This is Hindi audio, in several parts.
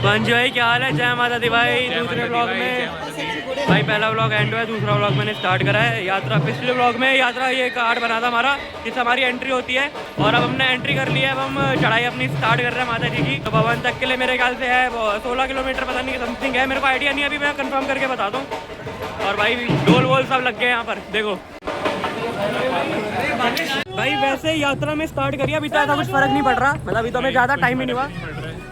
मंजू भाई क्या हाल है? जय माता दी भाई। दूसरे ब्लॉग में भाई पहला ब्लॉग एंड हुआ है, दूसरा ब्लॉग मैंने स्टार्ट करा है। यात्रा पिछले ब्लॉग में यात्रा ये कार्ड बना था हमारा, जिससे हमारी एंट्री होती है। और अब हमने एंट्री कर ली है, अब हम चढ़ाई अपनी स्टार्ट कर रहे हैं माता जी की। तो भवन तक के लिए मेरे ख्याल से है 16 किलोमीटर, पता नहीं समथिंग है, मेरे को आइडिया नहीं है, अभी मैं कंफर्म करके बताता हूँ। और भाई डोल वोल सब लग गए यहाँ पर, देखो भाई। वैसे यात्रा में स्टार्ट करिए, अभी तो ऐसा कुछ फर्क नहीं पड़ रहा, मतलब अभी तो हमें ज़्यादा टाइम ही नहीं हुआ।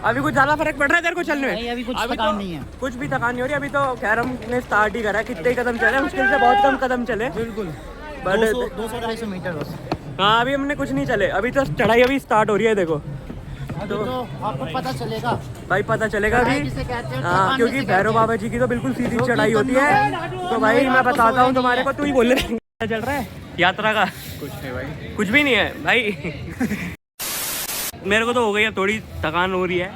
अभी कुछ ज़्यादा फर्क पड़ रहा है तेरे को चलने में? नहीं, अभी कुछ थकान नहीं है, कुछ भी थकान नहीं हो रही। अभी तो खैर हमने स्टार्ट ही करा है, कितने कदम चले, मुश्किल से बहुत कम कदम चले, बिल्कुल 200-250 मीटर बस। हाँ अभी हमने कुछ नहीं चले, अभी तो चढ़ाई अभी स्टार्ट हो रही है, देखो तो आपको पता चलेगा भाई, पता चलेगा अभी। हाँ क्योंकि भैरव बाबा जी की तो बिल्कुल सीधी चढ़ाई होती है। तो भाई मैं बताता हूँ तुम्हारे को, तू ही बोल रहे चल रहा है यात्रा का? कुछ नहीं भाई, कुछ भी नहीं है भाई। मेरे को तो हो गई है, थोड़ी थकान हो रही है।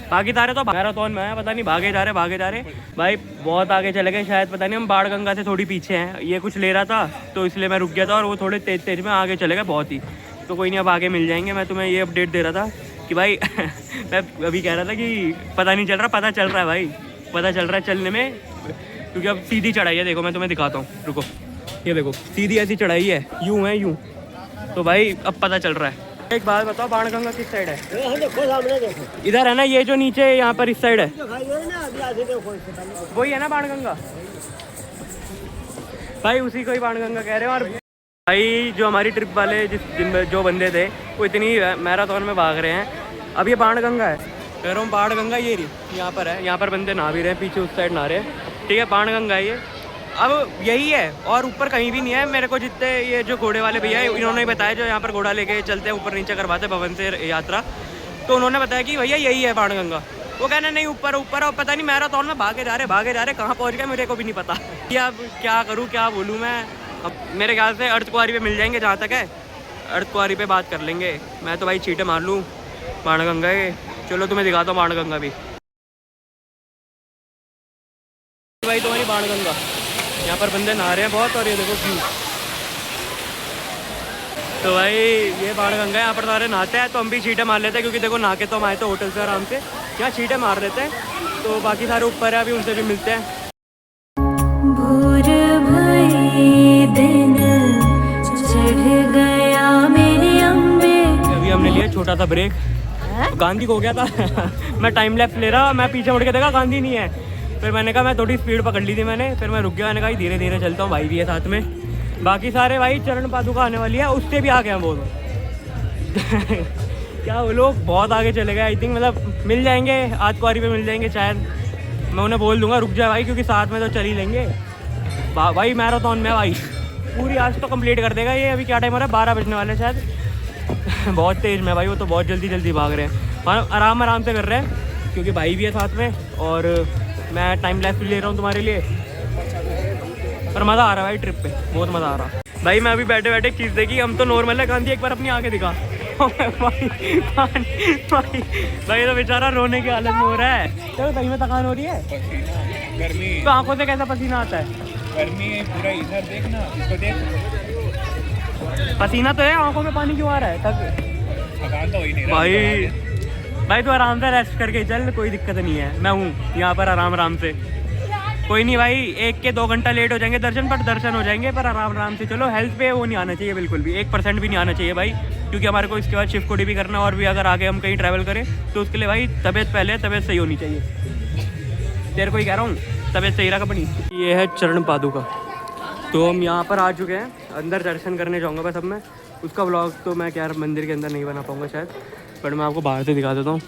बाकी तारे तो मैराथन में है, पता नहीं भागे जा रहे भाई, बहुत आगे चले गए शायद, पता नहीं। हम बाढ़ गंगा से थोड़ी पीछे हैं, ये कुछ ले रहा था तो इसलिए मैं रुक गया था, और वो थोड़े तेज में आगे चले गए बहुत ही। तो कोई नहीं, अब आगे मिल जाएंगे। मैं तुम्हें ये अपडेट दे रहा था कि भाई मैं अभी कह रहा था कि पता नहीं चल रहा, पता चल रहा है भाई, पता चल रहा है चलने में, क्योंकि अब सीधी चढ़ाई है। देखो मैं तुम्हें दिखाता हूँ, रुको, ये देखो सीधी ऐसी चढ़ाई है, यूं है यूं। तो भाई अब पता चल रहा है। एक बात बताओ, बाणगंगा किस साइड है? देखो इधर है ना, ये जो नीचे यहाँ पर इस साइड है, वही है ना बाणगंगा भाई, उसी को ही बाणगंगा कह रहे हैं। और भाई जो हमारी ट्रिप वाले जो बंदे थे वो इतनी मैराथन में भाग रहे हैं। अब ये बाणगंगा है, कह रहा हूँ बाणगंगा ये रही, यहाँ पर है, यहाँ पर बंदे नहा भी रहे हैं, पीछे उस साइड नहा रहे हैं, ठीक है। बाणगंगा ये अब यही है, और ऊपर कहीं भी नहीं है। मेरे को जितने ये जो घोड़े वाले भैया इन्होंने ही बताया, जो यहाँ पर घोड़ा लेके चलते हैं, ऊपर नीचे करवाते भवन से यात्रा, तो उन्होंने बताया कि भैया यही है बाणगंगा। वो कहना नहीं ऊपर ऊपर, और पता नहीं मैराथन में भागे जा रहे कहाँ पहुँच गए मेरे को भी नहीं पता। अब क्या करूँ, क्या बोलूँ मैं। अब मेरे ख्याल से अर्धकुंवारी पे मिल जाएंगे, जहाँ तक है अर्धकुंवारी पे बात कर लेंगे। मैं तो भाई चीटे मार लूँ बाणगंगा के। चलो तुम्हें दिखाता हूँ बाणगंगा भी भाई, तुम्हारी बाणगंगा। यहाँ पर बंदे नहा रहे हैं बहुत, और ये देखो व्यू। तो भाई ये बाणगंगा है, यहाँ पर सारे नहाते हैं। तो हम भी छींटे मार लेते हैं, क्योंकि देखो नहा के तो हम आए थे होटल से आराम से, यहाँ छींटे मार लेते हैं। तो बाकी सारे ऊपर है, अभी उनसे भी मिलते हैं। अभी हमने लिया छोटा सा ब्रेक, गांधी को हो गया था मैं टाइम लैप्स ले रहा, मैं पीछे मुड़ के देखा गांधी नहीं है। फिर मैंने कहा, मैं थोड़ी स्पीड पकड़ ली थी मैंने, फिर मैं रुक गया। मैंने कहा धीरे धीरे चलता हूँ, भाई भी है साथ में। बाकी सारे भाई चरण पादुका आने वाली है, उससे भी आगे हैं वो लोग क्या वो लोग बहुत आगे चले गए। आई थिंक मतलब मिल जाएंगे, अर्धकुंवारी पे मिल जाएंगे शायद। मैं उन्हें बोल दूंगा रुक जाए भाई, क्योंकि साथ में तो चल ही लेंगे भाई। मैराथन में भाई पूरी आज तो कंप्लीट कर देगा ये। अभी क्या टाइम हो रहा है, 12 बजने वाले शायद। बहुत तेज़ में भाई, वो तो बहुत जल्दी भाग रहे हैं, आराम से कर रहे हैं, क्योंकि भाई भी है साथ में। और मैं टाइम लैप्स भी ले रहा हूँ तुम्हारे लिए। पर मज़ा आ रहा है भाई, ट्रिप पे बहुत मज़ा आ रहा है भाई। मैं अभी बैठे बैठे एक चीज़ देखी, हम तो नॉर्मल है। गांधी एक बार अपनी आंखें दिखा भाई तो बेचारा रोने की हालत में हो रहा है। चलो कहीं में थकान हो रही है, गर्मी तो आंखों से कैसा पसीना आता है? गर्मी है पूरा, इधर देखना, इसको देख, पसीना तो है, आंखों में पानी क्यों आ रहा है? थकान तो हो ही नहीं भाई भाई तो आराम से रेस्ट करके चल, कोई दिक्कत नहीं है। मैं हूँ यहाँ पर आराम से, कोई नहीं भाई। 1 के 2 घंटा लेट हो जाएंगे दर्शन, पर दर्शन हो जाएंगे, पर आराम से चलो। हेल्थ पे वो नहीं आना चाहिए बिल्कुल भी, 1% भी नहीं आना चाहिए भाई, क्योंकि हमारे को इसके बाद शिफ्ट कोडी भी करना, और भी अगर आगे हम कहीं ट्रैवल करें तो उसके लिए भाई तबीयत सही होनी चाहिए। तेरे को ही कह रहा हूँ, तबीयत सही रखा अपनी। ये है चरण पादुका। तो हम यहाँ पर आ चुके हैं, अंदर दर्शन करने जाऊँगा बस अब मैं। उसका व्लॉग तो मैं क्या मंदिर के अंदर नहीं बना पाऊँगा शायद, बट मैं आपको बाहर से दिखा देता हूँ।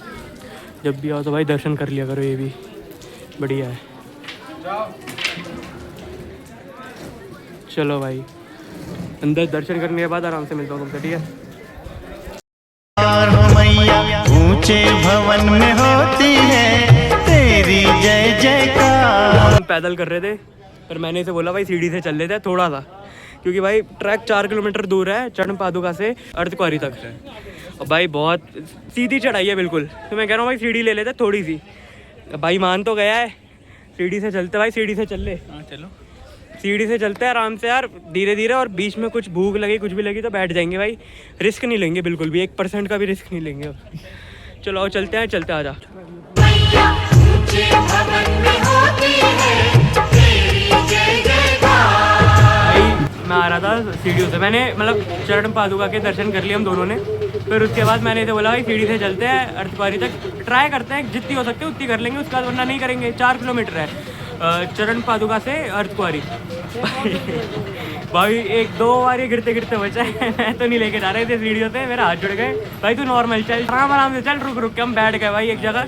जब भी आओ तो भाई दर्शन कर लिया करो, ये भी बढ़िया है। चलो भाई अंदर दर्शन करने के बाद आराम से मिलता हूँ तुमसे, ठीक है? ऊंचे भवन में होती है तेरी जय जयकार। हम पैदल कर रहे थे, पर मैंने इसे बोला भाई सीढ़ी से चल लेते हैं थोड़ा सा, क्योंकि भाई ट्रैक 4 किलोमीटर दूर है चरण पादुका से अर्धकुंवारी तक। और भाई बहुत सीधी चढ़ाई है बिल्कुल, तो मैं कह रहा हूँ भाई सीढ़ी ले लेते थोड़ी सी। भाई मान तो गया है, सीढ़ी से चलते भाई, सीढ़ी से चल ले। हाँ चलो, सीढ़ी से चलते हैं आराम से यार, धीरे धीरे। और बीच में कुछ भूख लगी, कुछ भी लगी तो बैठ जाएंगे भाई, रिस्क नहीं लेंगे बिल्कुल भी, 1% का भी रिस्क नहीं लेंगे अब। चलो चलते हैं, आ जा। सीढ़ियों से। मैंने मतलब चरण पादुका के दर्शन कर लिए हम दोनों ने। फिर उसके बाद मैंने तो बोला भाई सीढ़ी से चलते हैं अर्धकुंवारी तक, ट्राई करते हैं जितनी हो सकती है उतनी कर लेंगे, उसके बाद वरना नहीं करेंगे। 4 किलोमीटर है चरण पादुका से अर्धकुंवारी। भाई 1-2 बार ये गिरते गिरते बचा है। मैं तो नहीं लेके जा रहे थे सीढ़ियों से, मेरे हाथ जुड़ गए। भाई तू नॉर्मल चल, आराम से चल, रुक रुक के हम बैठ गए भाई एक जगह।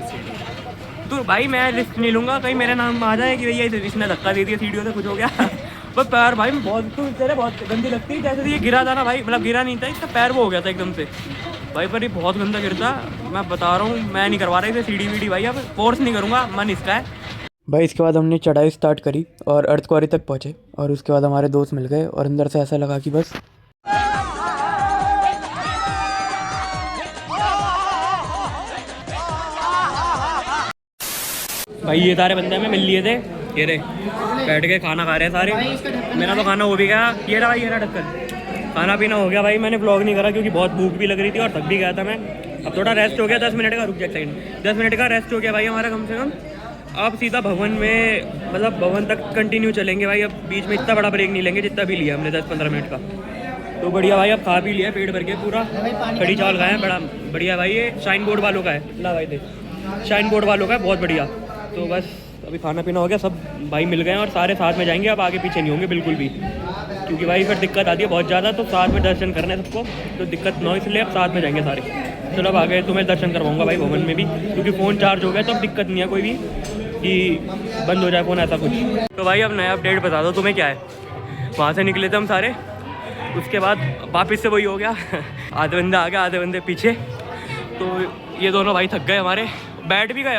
तो भाई मैं रिस्क नहीं लूँगा कहीं मेरे नाम आ जाए कि भैया इसने धक्का दे दिया सीढ़ियों से, कुछ हो गया। बस पैर भाई बहुत तो तेरे बहुत गंदी लगती है। जैसे ये गिरा था ना भाई, मतलब गिरा नहीं था, इसका पैर वो हो गया था एकदम से भाई। पर ये बहुत गंदा गिरता, मैं बता रहा हूँ। मैं नहीं करवा रहा इसे सीढ़ी वीढ़ी भाई, अब फोर्स नहीं करूँगा, मन इसका है भाई। इसके बाद हमने चढ़ाई स्टार्ट करी और अर्धकुंवारी तक पहुँचे, और उसके बाद हमारे दोस्त मिल गए और अंदर से ऐसा लगा कि बस भाई ये सारे बंदे हमें मिल लिए थे, ये रे बैठ के खाना खा रहे हैं सारे। मेरा तो खाना हो भी गया, ये रहा ढक्कन, खाना पीना हो गया भाई। मैंने व्लॉग नहीं करा क्योंकि बहुत भूख भी लग रही थी और थक भी गया था मैं। अब थोड़ा रेस्ट हो गया, 10 मिनट का, रुक जा सेकंड, 10 मिनट का रेस्ट हो गया भाई हमारा कम से कम। अब सीधा भवन में, मतलब भवन तक कंटिन्यू चलेंगे भाई। अब बीच में इतना बड़ा ब्रेक नहीं लेंगे जितना भी लिया हमने 10-15 मिनट का। तो बढ़िया भाई, अब खा भी लिया पेट भर के पूरा, कड़ी चावल खाए हैं, बड़ा बढ़िया भाई। ये शाइन बोर्ड वालों का है, ला भाई थे, शाइन बोर्ड वालों का है, बहुत बढ़िया। तो बस अभी खाना पीना हो गया, सब भाई मिल गए हैं और सारे साथ में जाएंगे। अब आगे पीछे नहीं होंगे बिल्कुल भी, क्योंकि भाई फिर दिक्कत आती है बहुत ज़्यादा। तो साथ में दर्शन करना है सबको, तो दिक्कत ना हो, इसलिए अब साथ में जाएंगे सारे। चलो अब आगे तुम्हें दर्शन करवाऊंगा भाई भवन में भी, क्योंकि फ़ोन चार्ज हो गया तो अब दिक्कत नहीं है कोई भी कि बंद हो जाए फ़ोन, ऐसा कुछ। तो भाई अब नया अपडेट बता दो तुम्हें क्या है। वहाँ से निकले थे हम सारे, उसके बाद वापस से वही हो गया। आधे बंदे आगे आधे बंदे पीछे। तो ये दोनों भाई थक गए हमारे, बैठ भी गए।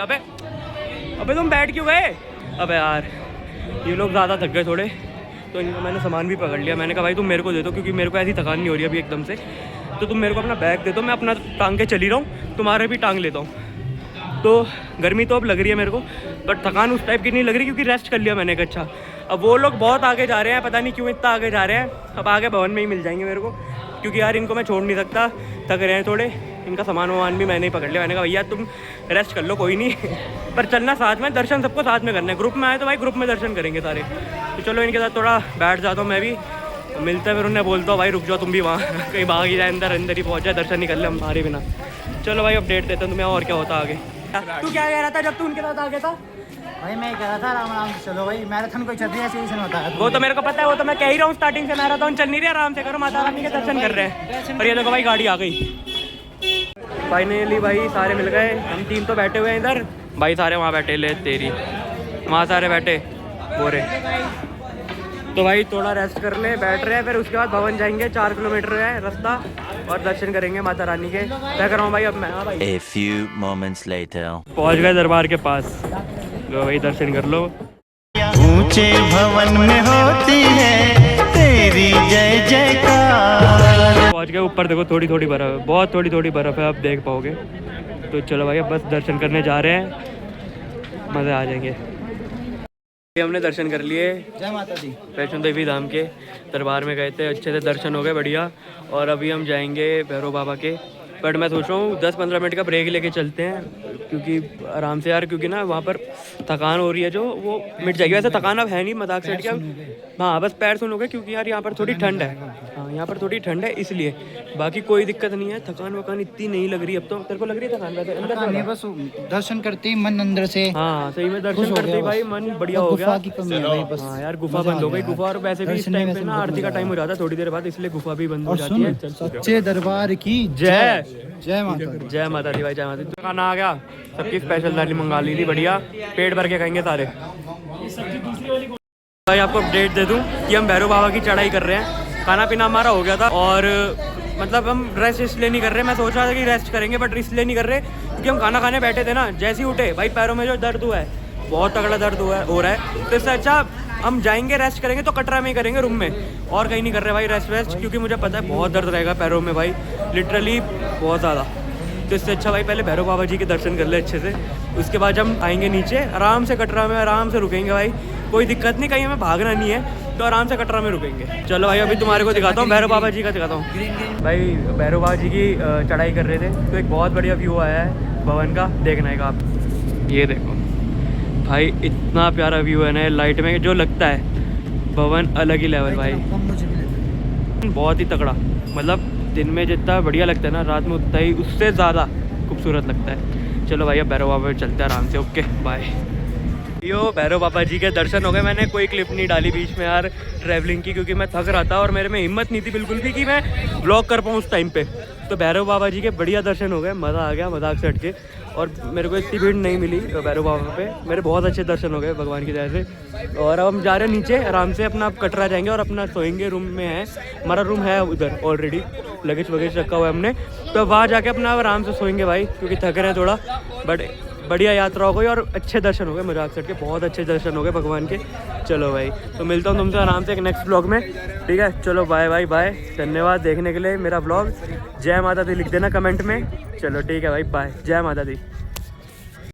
अबे तुम बैठ क्यों गए? अबे यार ये लोग ज़्यादा थक गए थोड़े, तो इनका मैंने सामान भी पकड़ लिया। मैंने कहा भाई तुम मेरे को दे दो, क्योंकि मेरे को ऐसी थकान नहीं हो रही अभी एकदम से। तो तुम मेरे को अपना बैग दे दो, मैं अपना टांग के चली रहा हूँ, तुम्हारे भी टांग लेता हूँ। तो गर्मी तो अब लग रही है मेरे को, बट थकान उस टाइप की नहीं लग रही, क्योंकि रेस्ट कर लिया मैंने एक अच्छा। अब वो लोग बहुत आगे जा रहे हैं, पता नहीं क्यों इतना आगे जा रहे हैं। अब आगे भवन में ही मिल जाएंगे मेरे को, क्योंकि यार इनको मैं छोड़ नहीं सकता, थक रहे हैं थोड़े। इनका सामान वामान भी मैंने ही पकड़ लिया। मैंने कहा भैया तुम रेस्ट कर लो, कोई नहीं, पर चलना साथ में, दर्शन सबको साथ में करना है। ग्रुप में आए तो भाई ग्रुप में दर्शन करेंगे सारे। तो चलो इनके साथ थोड़ा बैठ जाता हूँ मैं भी, मिलता है फिर उन्हें बोलता हूँ भाई रुक जाओ तुम भी वहाँ, कहीं भाग ही जाए, अंदर ही पहुँच जाए, दर्शन नहीं कर ले हमारे बिना। चलो भाई अपडेट देता हूँ तुम्हें और क्या होता आगे। तू क्या कह रहा था जब तू उनके साथ आगे था? भाई मैं कह रहा था आराम से चलो भाई, मैराथन कोई चल रही है, सीजन होता है। वो तो मेरे को पता है, वो तो मैं कह ही रहा हूँ स्टार्टिंग से, मैराथन चल नहीं रही, आराम से करो, माता रानी के दर्शन कर रहे हैं। और ये देखो भाई गाड़ी आ गई फाइनली भाई, सारे मिल गए। हम 3 तो बैठे हुए हैं इधर, भाई सारे वहाँ बैठे, ले तेरी वहाँ सारे बैठे बोरे। तो भाई थोड़ा रेस्ट कर ले, बैठ रहे हैं, फिर उसके बाद भवन जाएंगे। 4 किलोमीटर है रास्ता, और दर्शन करेंगे माता रानी के। क्या कर रहा हूँ भाई अब मैं? हाँ भाई A few moments later पहुँच गए दरबार के पास। लो भाई दर्शन कर लो। ऊंचे भवन में होती है तेरी जय जयकार। पहुँच गए ऊपर, देखो थोड़ी थोड़ी बर्फ़, बहुत थोड़ी थोड़ी बर्फ़ है, अब देख पाओगे। तो चलो भाई अब बस दर्शन करने जा रहे हैं, मज़े आ जाएंगे। हमने दर्शन कर लिए जय माता दी, वैष्णो देवी धाम के दरबार में गए थे, अच्छे से दर्शन हो गए बढ़िया। और अभी हम जाएंगे भैरव बाबा के, बट मैं सोच रहा हूँ 10-15 मिनट का ब्रेक लेके चलते हैं, क्योंकि आराम से यार, क्योंकि ना वहाँ पर थकान हो रही है जो वो मिट जाएगी। वैसे थकान अब है नहीं, मजाक सेट क्या, हाँ बस पैर सुनोगे, क्योंकि यार यहाँ पर थोड़ी ठंड है। हाँ यहाँ पर थोड़ी ठंड है इसलिए, बाकी कोई दिक्कत नहीं है। थकान वकान इतनी नहीं लग रही अब तो। तेरे को लग रही है थकान? वैसे अंदर से बस दर्शन करते ही मन अंदर से, हाँ सही में दर्शन करते ही भाई मन बढ़िया हो गया। की कमी है भाई बस। हाँ यार गुफा बंद हो गई, गुफा, और वैसे भी इस टाइम पे ना आरती का टाइम हो जाता है थोड़ी देर बाद, इसलिए गुफा भी बंद हो जाती है। सच्चे दरबार की जय जय माता दी, जय माता दी भाई, जय माता दी। खाना आ गया, सबकी स्पेशल थाली मंगा ली थी बढ़िया, पेट भर के खाएंगे सारे। भाई आपको अपडेट दे दूं कि हम भैरव बाबा की चढ़ाई कर रहे हैं। खाना पीना हमारा हो गया था, और मतलब हम रेस्ट इसलिए नहीं कर रहे, मैं सोच रहा था कि रेस्ट करेंगे, बट इसलिए नहीं कर रहे क्योंकि हम खाना खाने बैठे थे ना, जैसे ही उठे भाई पैरों में जो दर्द हुआ है, बहुत तगड़ा दर्द हो रहा है। तो इससे अच्छा हम जाएंगे रेस्ट करेंगे तो कटरा में ही करेंगे, रूम में, और कहीं नहीं कर रहे भाई रेस्ट, क्योंकि मुझे पता है बहुत दर्द रहेगा पैरों में भाई, लिटरली बहुत ज़्यादा। तो इससे अच्छा भाई पहले भैरव बाबा जी के दर्शन कर ले अच्छे से, उसके बाद हम आएंगे नीचे, आराम से कटरा में आराम से रुकेंगे भाई, कोई दिक्कत नहीं, कहीं हमें भागना नहीं है, तो आराम से कटरा में रुकेंगे। चलो भाई अभी तुम्हारे को दिखाता हूँ, भैरव बाबा जी का दिखाता हूँ। भाई भैरव बाबा जी की चढ़ाई कर रहे थे, तो एक बहुत बढ़िया व्यू आया है भवन का, देखना है आप। ये देखो भाई इतना प्यारा व्यू है ना लाइट में, जो लगता है भवन अलग ही लेवल भाई। बहुत ही तगड़ा, मतलब दिन में जितना बढ़िया लगता है ना, रात में उतना ही उससे ज़्यादा खूबसूरत लगता है। चलो भाई अब भैरव बाबा पे चलते हैं आराम से। Okay bye. यो भैरव बाबा जी के दर्शन हो गए। मैंने कोई क्लिप नहीं डाली बीच में यार ट्रैवलिंग की, क्योंकि मैं थक रहा था और मेरे में हिम्मत नहीं थी बिल्कुल भी कि मैं ब्लॉग कर पाऊँ उस टाइम पे। तो भैरव बाबा जी के बढ़िया दर्शन हो गए, मज़ा आ गया मजाक से हट के। और मेरे को इतनी भीड़ नहीं मिली भैरव बाबा पे, मेरे बहुत अच्छे दर्शन हो गए भगवान की दया से। और अब हम जा रहे हैं नीचे आराम से, अपना कटरा जाएंगे और अपना सोएंगे। रूम में है हमारा, रूम है उधर ऑलरेडी, लगेज वगैज रखा हुआ है हमने, तो वहाँ जाके अपना आराम से सोएंगे भाई, क्योंकि थक रहे हैं थोड़ा। बट बढ़िया यात्रा हो गई और अच्छे दर्शन हो गए, मजाक से हट के बहुत अच्छे दर्शन हो गए भगवान के। चलो भाई तो मिलता हूँ तुमसे आराम से एक नेक्स्ट ब्लॉग में, ठीक है। चलो बाय बाय बाय, धन्यवाद देखने के लिए मेरा ब्लॉग। जय माता दी लिख देना कमेंट में। चलो ठीक है भाई, बाय, जय माता दी।